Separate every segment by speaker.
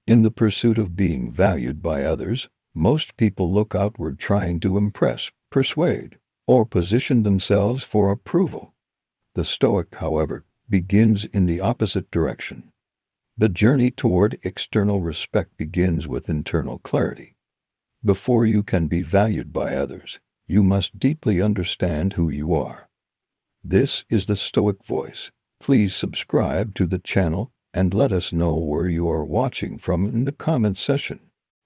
Speaker 1: In the pursuit of being valued by others, most people look outward trying to impress, persuade, or position themselves for approval. The Stoic, however, begins in the opposite direction. The journey toward external respect begins with internal clarity. Before you can be valued by others, you must deeply understand who you are. This is the Stoic Voice. Please subscribe to the channel and let us know where you are watching from in the comment section.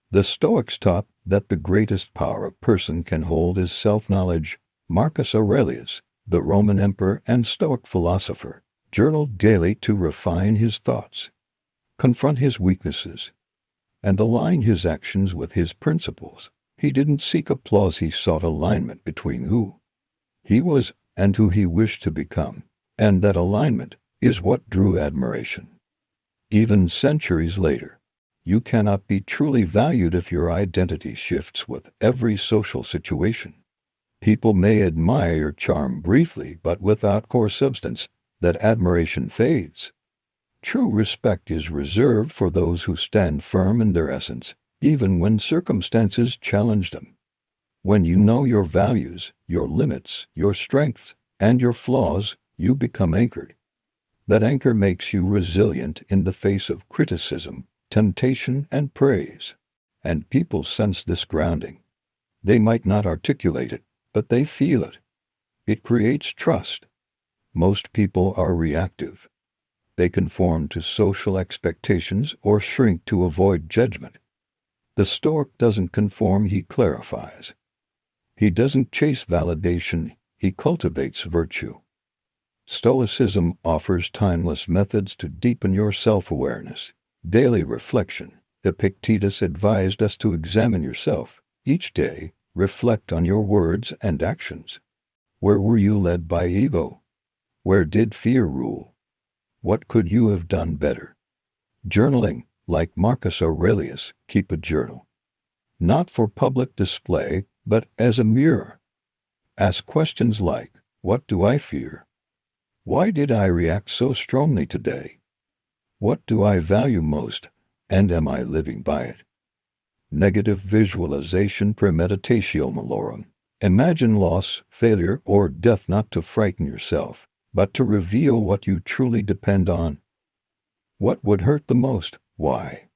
Speaker 1: The Stoics taught that the greatest power a person can hold is self-knowledge. Marcus Aurelius, the Roman emperor and Stoic philosopher, journaled daily to refine his thoughts, confront his weaknesses, and align his actions with his principles. He didn't seek applause, he sought alignment between who he was and who he wished to become, and that alignment is what drew admiration. Even centuries later, you cannot be truly valued if your identity shifts with every social situation. People may admire your charm briefly, but without core substance, that admiration fades. True respect is reserved for those who stand firm in their essence, even when circumstances challenge them. When you know your values, your limits, your strengths, and your flaws, you become anchored. That anchor makes you resilient in the face of criticism, temptation, and praise. And people sense this grounding. They might not articulate it, but they feel it. It creates trust. Most people are reactive. They conform to social expectations or shrink to avoid judgment. The Stoic doesn't conform, he clarifies. He doesn't chase validation, he cultivates virtue. Stoicism offers timeless methods to deepen your self-awareness. Daily reflection. Epictetus advised us to examine yourself. Each day, reflect on your words and actions. Where were you led by ego? Where did fear rule? What could you have done better? Journaling. Like Marcus Aurelius, keep a journal. Not for public display, but as a mirror. Ask questions like, what do I fear? Why did I react so strongly today? What do I value most, and am I living by it? Negative visualization. Premeditatio malorum. Imagine loss, failure, or death not to frighten yourself, but to reveal what you truly depend on. What would hurt the most? Why?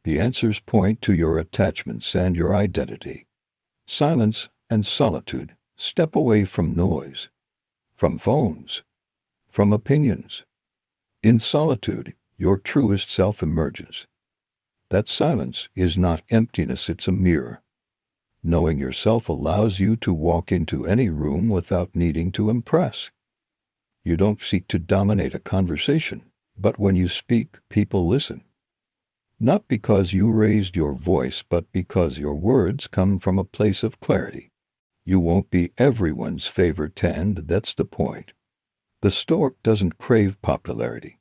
Speaker 1: The answers point to your attachments and your identity. Silence and solitude. Step away from noise, from phones, from opinions. In solitude, your truest self emerges. That silence is not emptiness, it's a mirror. Knowing yourself allows you to walk into any room without needing to impress. You don't seek to dominate a conversation, but when you speak, people listen. Not because you raised your voice, but because your words come from a place of clarity. You won't be everyone's favorite, and that's the point. The Stoic doesn't crave popularity.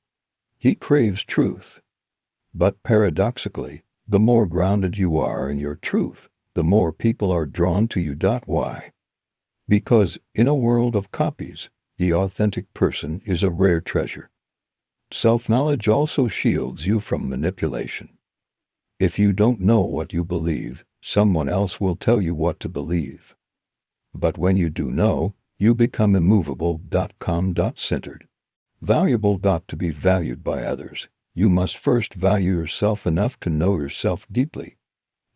Speaker 1: He craves truth. But paradoxically, the more grounded you are in your truth, the more people are drawn to you. Why? Because in a world of copies, the authentic person is a rare treasure. Self-knowledge also shields you from manipulation. If you don't know what you believe, someone else will tell you what to believe. But when you do know, you become immovable. Calm. Centered. Valuable. To be valued by others, you must first value yourself enough to know yourself deeply.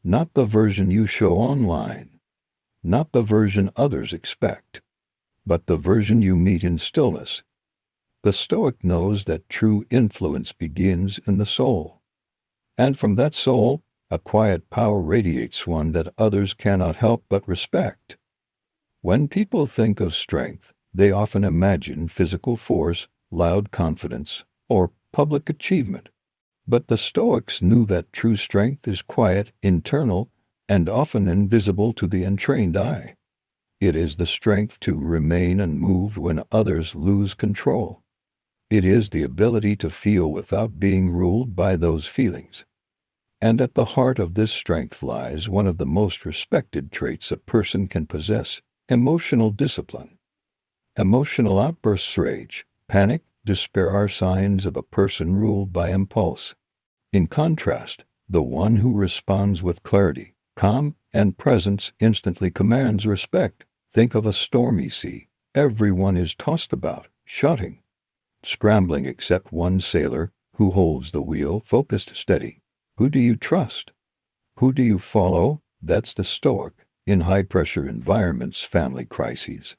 Speaker 1: Not the version you show online, not the version others expect, but the version you meet in stillness. The Stoic knows that true influence begins in the soul. And from that soul, a quiet power radiates, one that others cannot help but respect. When people think of strength, they often imagine physical force, loud confidence, or public achievement. But the Stoics knew that true strength is quiet, internal, and often invisible to the untrained eye. It is the strength to remain unmoved when others lose control. It is the ability to feel without being ruled by those feelings. And at the heart of this strength lies one of the most respected traits a person can possess: emotional discipline. Emotional outbursts, rage, panic, despair are signs of a person ruled by impulse. In contrast, The one who responds with clarity, calm, and presence instantly commands respect. Think of a stormy sea. Everyone is tossed about, shouting, scrambling except one sailor who holds the wheel focused steady. Who do you trust? Who do you follow? That's the Stoic. In high-pressure environments, family crises,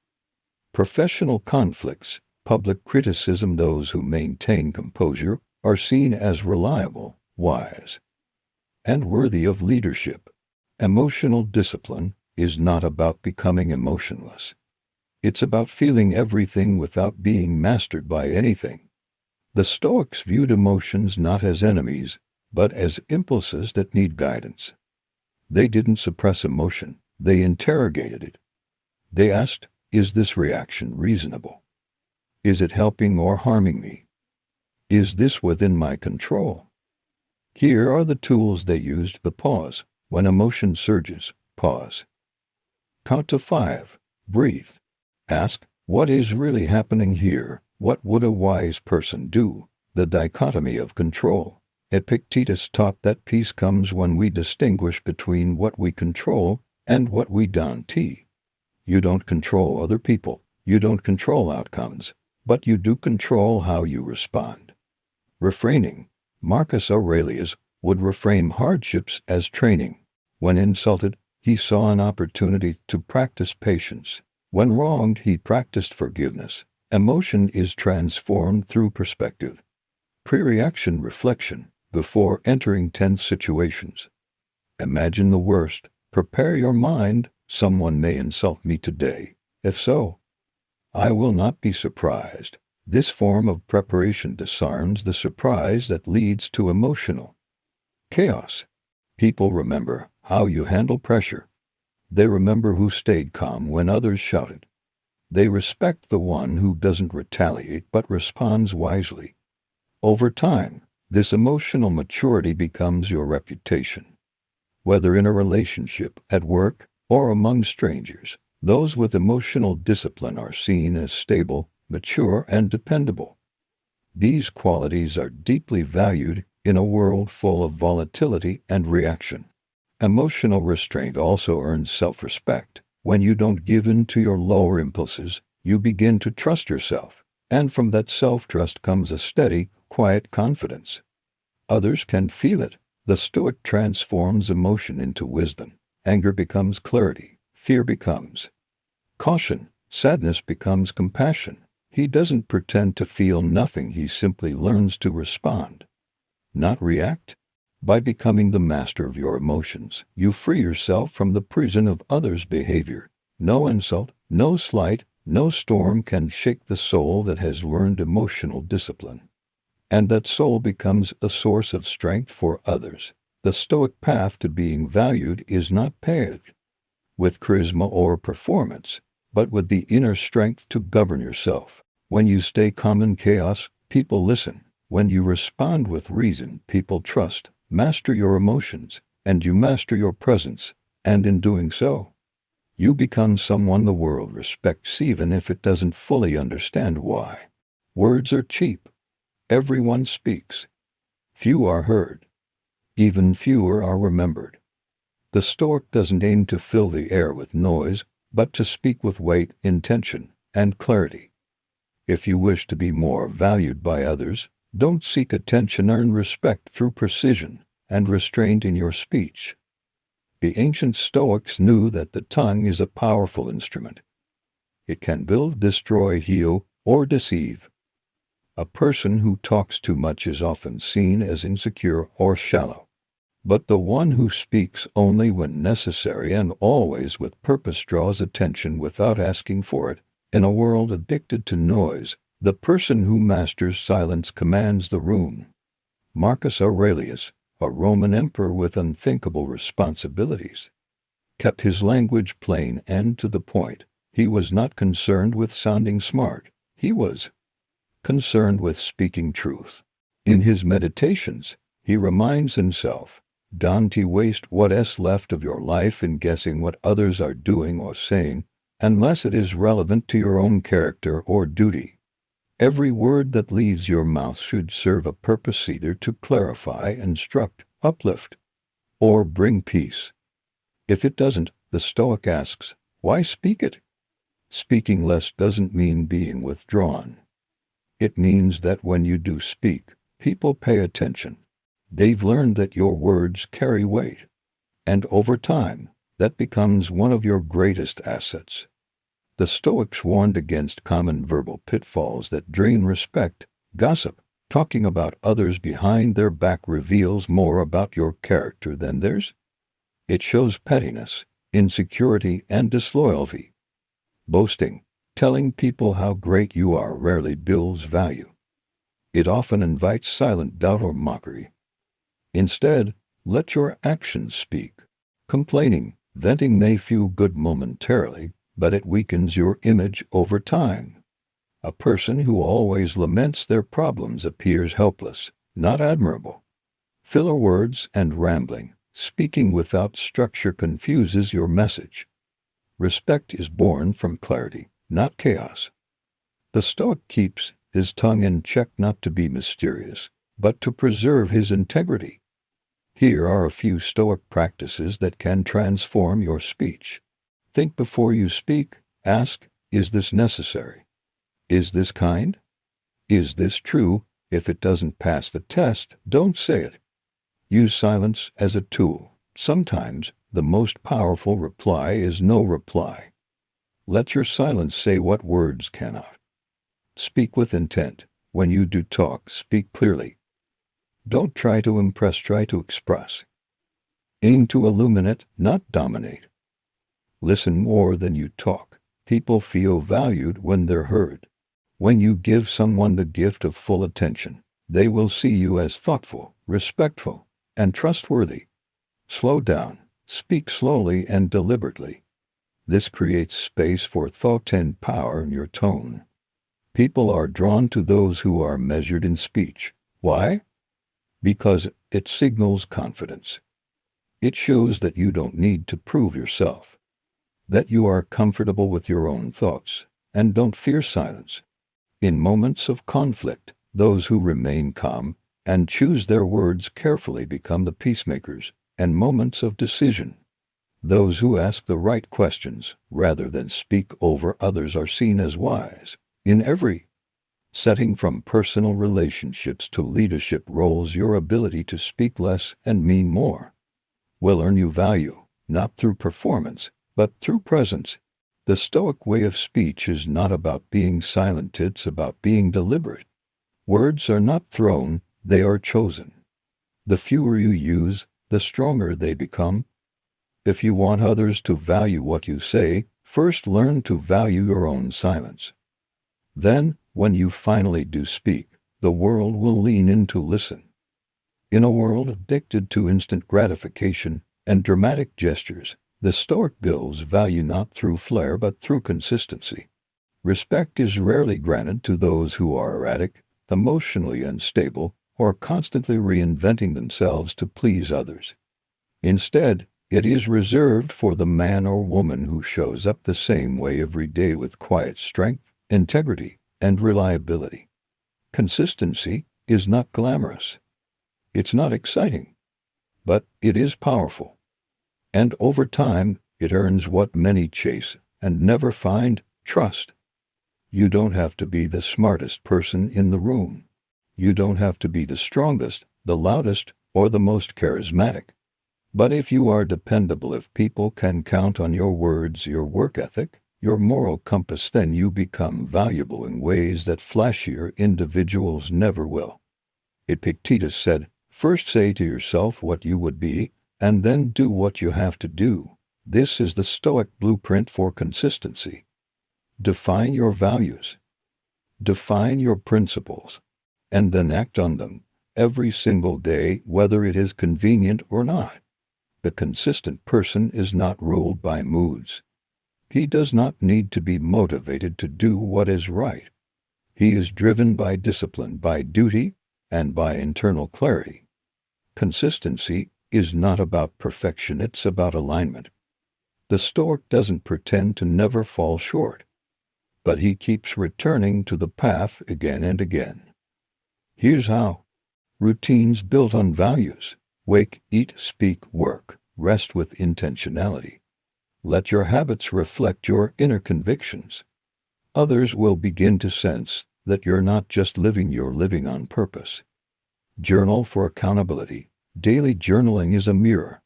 Speaker 1: professional conflicts, public criticism, those who maintain composure are seen as reliable, wise, and worthy of leadership. Emotional discipline is not about becoming emotionless. It's about feeling everything without being mastered by anything. The Stoics viewed emotions not as enemies, but as impulses that need guidance. They didn't suppress emotion, they interrogated it. They asked, is this reaction reasonable? Is it helping or harming me? Is this within my control? Here are the tools they used: the pause. When emotion surges, pause. Count to 5. Breathe. Ask, what is really happening here? What would a wise person do? The dichotomy of control. Epictetus taught that peace comes when we distinguish between what we control and what we don't. You don't control other people, you don't control outcomes, but you do control how you respond. Refraining. Marcus Aurelius would reframe hardships as training. When insulted, he saw an opportunity to practice patience. When wronged, he practiced forgiveness. Emotion is transformed through perspective. Pre-reaction reflection. Before entering tense situations, imagine the worst. Prepare your mind. Someone may insult me today. If so, I will not be surprised. This form of preparation disarms the surprise that leads to emotional chaos. People remember how you handle pressure. They remember who stayed calm when others shouted. They respect the one who doesn't retaliate but responds wisely. Over time, this emotional maturity becomes your reputation. Whether in a relationship, at work, or among strangers, those with emotional discipline are seen as stable, mature, and dependable. These qualities are deeply valued in a world full of volatility and reaction. Emotional restraint also earns self-respect. When you don't give in to your lower impulses, you begin to trust yourself, and from that self-trust comes a steady, quiet confidence. Others can feel it. The Stoic transforms emotion into wisdom. Anger becomes clarity. Fear becomes caution. Sadness becomes compassion. He doesn't pretend to feel nothing. He simply learns to respond, not react. By becoming the master of your emotions, you free yourself from the prison of others' behavior. No insult, no slight, no storm can shake the soul that has learned emotional discipline. And that soul becomes a source of strength for others. The Stoic path to being valued is not paved with charisma or performance, but with the inner strength to govern yourself. When you stay calm in chaos, people listen. When you respond with reason, people trust. Master your emotions, and you master your presence, and in doing so, you become someone the world respects even if it doesn't fully understand why. Words are cheap. Everyone speaks. Few are heard. Even fewer are remembered. The Stoic doesn't aim to fill the air with noise, but to speak with weight, intention, and clarity. If you wish to be more valued by others, don't seek attention. Earn respect through precision and restraint in your speech. The ancient Stoics knew that the tongue is a powerful instrument. It can build, destroy, heal, or deceive. A person who talks too much is often seen as insecure or shallow. But the one who speaks only when necessary and always with purpose draws attention without asking for it. In a world addicted to noise, the person who masters silence commands the room. Marcus Aurelius, a Roman emperor with unthinkable responsibilities, kept his language plain and to the point. He was not concerned with sounding smart. He was concerned with speaking truth. In his meditations, he reminds himself, "Don't waste what's left of your life in guessing what others are doing or saying, unless it is relevant to your own character or duty." Every word that leaves your mouth should serve a purpose, either to clarify, instruct, uplift, or bring peace. If it doesn't, the Stoic asks, why speak it? Speaking less doesn't mean being withdrawn. It means that when you do speak, people pay attention. They've learned that your words carry weight. And over time, that becomes one of your greatest assets. The Stoics warned against common verbal pitfalls that drain respect. Gossip, talking about others behind their back, reveals more about your character than theirs. It shows pettiness, insecurity, and disloyalty. Boasting, telling people how great you are, rarely builds value. It often invites silent doubt or mockery. Instead, let your actions speak. Complaining, venting may feel good momentarily, but it weakens your image over time. A person who always laments their problems appears helpless, not admirable. Filler words and rambling, speaking without structure, confuses your message. Respect is born from clarity, not chaos. The Stoic keeps his tongue in check, not to be mysterious, but to preserve his integrity. Here are a few Stoic practices that can transform your speech. Think before you speak. Ask, is this necessary? Is this kind? Is this true? If it doesn't pass the test, don't say it. Use silence as a tool. Sometimes the most powerful reply is no reply. Let your silence say what words cannot. Speak with intent. When you do talk, speak clearly. Don't try to impress, try to express. Aim to illuminate, not dominate. Listen more than you talk. People feel valued when they're heard. When you give someone the gift of full attention, they will see you as thoughtful, respectful, and trustworthy. Slow down. Speak slowly and deliberately. This creates space for thought and power in your tone. People are drawn to those who are measured in speech. Why? Because it signals confidence. It shows that you don't need to prove yourself, that you are comfortable with your own thoughts, and don't fear silence. In moments of conflict, those who remain calm and choose their words carefully become the peacemakers. And moments of decision, those who ask the right questions rather than speak over others are seen as wise. In every setting, from personal relationships to leadership roles, your ability to speak less and mean more will earn you value, not through performance, but through presence. The Stoic way of speech is not about being silent, it's about being deliberate. Words are not thrown, they are chosen. The fewer you use, the stronger they become. If you want others to value what you say, first learn to value your own silence. Then, when you finally do speak, the world will lean in to listen. In a world addicted to instant gratification and dramatic gestures, the Stoic builds value not through flair but through consistency. Respect is rarely granted to those who are erratic, emotionally unstable, or constantly reinventing themselves to please others. Instead, it is reserved for the man or woman who shows up the same way every day with quiet strength, integrity, and reliability. Consistency is not glamorous. It's not exciting. But it is powerful. And over time, it earns what many chase and never find: trust. You don't have to be the smartest person in the room. You don't have to be the strongest, the loudest, or the most charismatic. But if you are dependable, if people can count on your words, your work ethic, your moral compass, then you become valuable in ways that flashier individuals never will. Epictetus said, "First say to yourself what you would be, and then do what you have to do." This is the Stoic blueprint for consistency. Define your values. Define your principles. And then act on them every single day, whether it is convenient or not. The consistent person is not ruled by moods. He does not need to be motivated to do what is right. He is driven by discipline, by duty, and by internal clarity. Consistency is not about perfection, it's about alignment. The Stoic doesn't pretend to never fall short, but he keeps returning to the path again and again. Here's how. Routines built on values. Wake, eat, speak, work, rest with intentionality. Let your habits reflect your inner convictions. Others will begin to sense that you're not just living, you're living on purpose. Journal for accountability. Daily journaling is a mirror.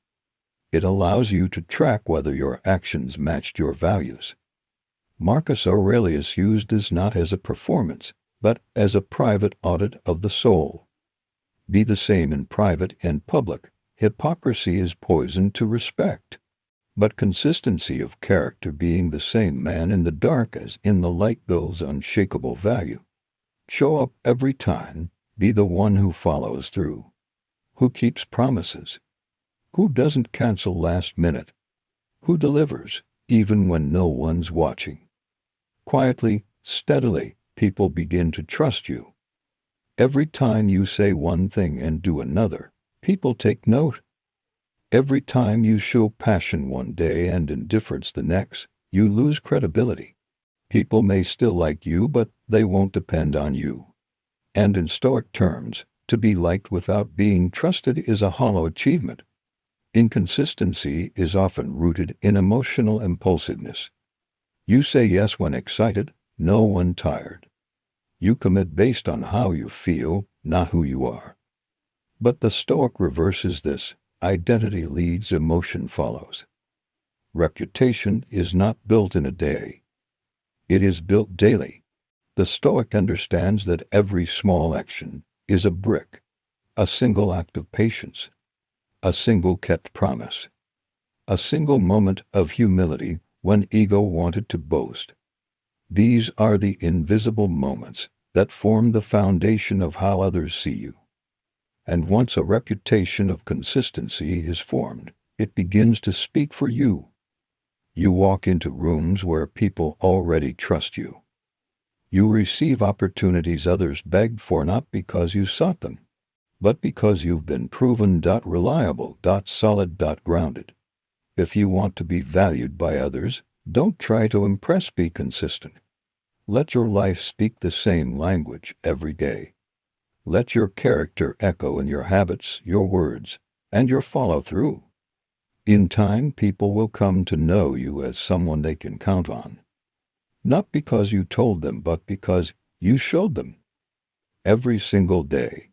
Speaker 1: It allows you to track whether your actions matched your values. Marcus Aurelius used this not as a performance, but as a private audit of the soul. Be the same in private and public. Hypocrisy is poison to respect. But consistency of character, being the same man in the dark as in the light, builds unshakable value. Show up every time. Be the one who follows through, who keeps promises, who doesn't cancel last minute, who delivers even when no one's watching. Quietly, steadily, people begin to trust you. Every time you say one thing and do another, people take note. Every time you show passion one day and indifference the next, you lose credibility. People may still like you, but they won't depend on you. And in Stoic terms, to be liked without being trusted is a hollow achievement. Inconsistency is often rooted in emotional impulsiveness. You say yes when excited, no when tired. You commit based on how you feel, not who you are. But the Stoic reverses this. Identity leads, emotion follows. Reputation is not built in a day. It is built daily. The Stoic understands that every small action is a brick, a single act of patience, a single kept promise, a single moment of humility when ego wanted to boast. These are the invisible moments that form the foundation of how others see you. And once a reputation of consistency is formed, it begins to speak for you. You walk into rooms where people already trust you. You receive opportunities others begged for, not because you sought them, but because you've been proven reliable, solid, grounded. If you want to be valued by others, don't try to impress, be consistent. Let your life speak the same language every day. Let your character echo in your habits, your words, and your follow-through. In time, people will come to know you as someone they can count on. Not because you told them, but because you showed them. Every single day.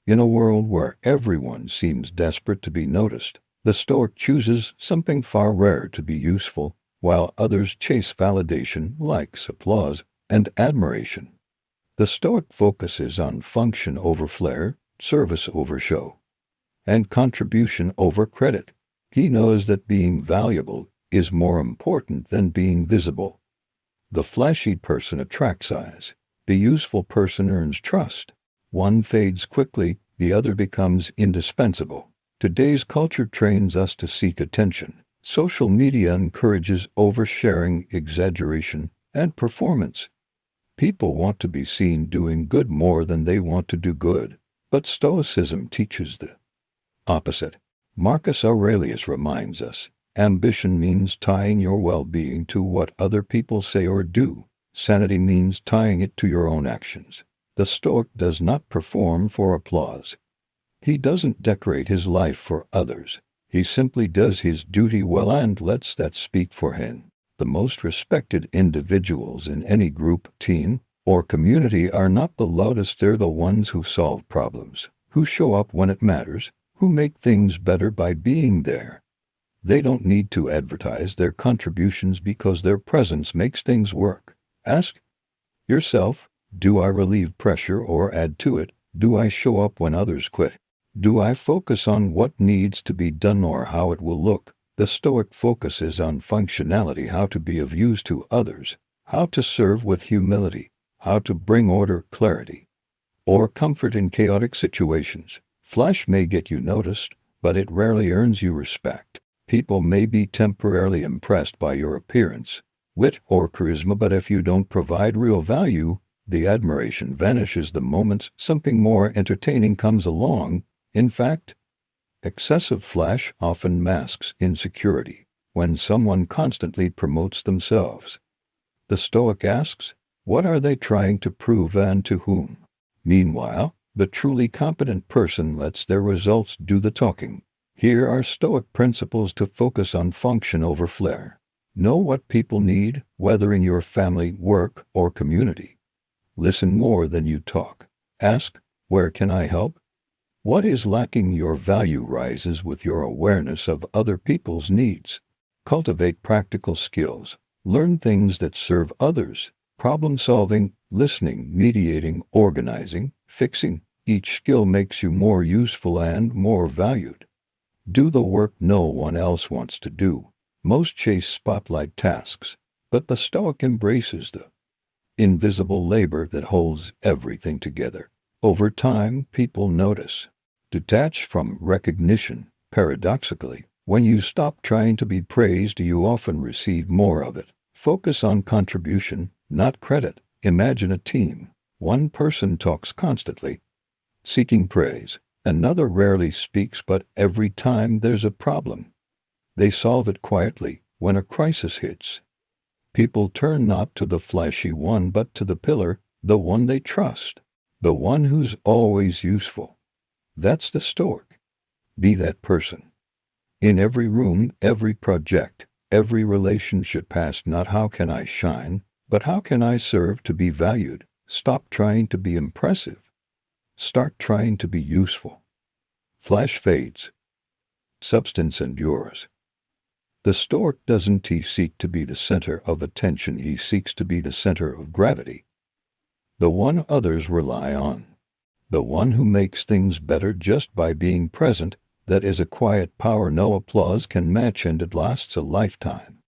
Speaker 1: In a world where everyone seems desperate to be noticed, the Stoic chooses something far rarer to be useful, while others chase validation, likes, applause, and admiration. The Stoic focuses on function over flair, service over show, and contribution over credit. He knows that being valuable is more important than being visible. The flashy person attracts eyes. The useful person earns trust. One fades quickly, the other becomes indispensable. Today's culture trains us to seek attention. Social media encourages oversharing, exaggeration, and performance. People want to be seen doing good more than they want to do good, but Stoicism teaches the opposite. Marcus Aurelius reminds us, ambition means tying your well-being to what other people say or do. Sanity means tying it to your own actions. The Stoic does not perform for applause. He doesn't decorate his life for others. He simply does his duty well and lets that speak for him. The most respected individuals in any group, team, or community are not the loudest, they're the ones who solve problems, who show up when it matters, who make things better by being there. They don't need to advertise their contributions because their presence makes things work. Ask yourself, do I relieve pressure or add to it? Do I show up when others quit? Do I focus on what needs to be done or how it will look? The Stoic focuses on functionality, how to be of use to others, how to serve with humility, how to bring order, clarity, or comfort in chaotic situations. Flash may get you noticed, but it rarely earns you respect. People may be temporarily impressed by your appearance, wit, or charisma, but if you don't provide real value, the admiration vanishes the moment something more entertaining comes along. In fact, excessive flash often masks insecurity. When someone constantly promotes themselves, the Stoic asks, what are they trying to prove and to whom? Meanwhile, The truly competent person lets their results do the talking. Here are Stoic principles to focus on function over flair. Know what people need, whether in your family, work, or community. Listen more than you talk. Ask, where can I help? What is lacking? Your value rises with your awareness of other people's needs. Cultivate practical skills. Learn things that serve others. Problem solving, listening, mediating, organizing, fixing. Each skill makes you more useful and more valued. Do the work no one else wants to do. Most chase spotlight tasks, but the Stoic embraces the invisible labor that holds everything together. Over time, people notice. Detach from recognition. Paradoxically, when you stop trying to be praised, you often receive more of it. Focus on contribution, not credit. Imagine a team. One person talks constantly, seeking praise. Another rarely speaks, but every time there's a problem, they solve it quietly. When a crisis hits, people turn not to the flashy one but to the pillar, the one they trust, the one who's always useful. That's the Stoic. Be that person. In every room, every project, every relationship, ask not how can I shine, but how can I serve to be valued. Stop trying to be impressive. Start trying to be useful. Flash fades. Substance endures. The Stoic doesn't seek to be the center of attention, he seeks to be the center of gravity. The one others rely on. The one who makes things better just by being present. That is a quiet power no applause can match, and it lasts a lifetime.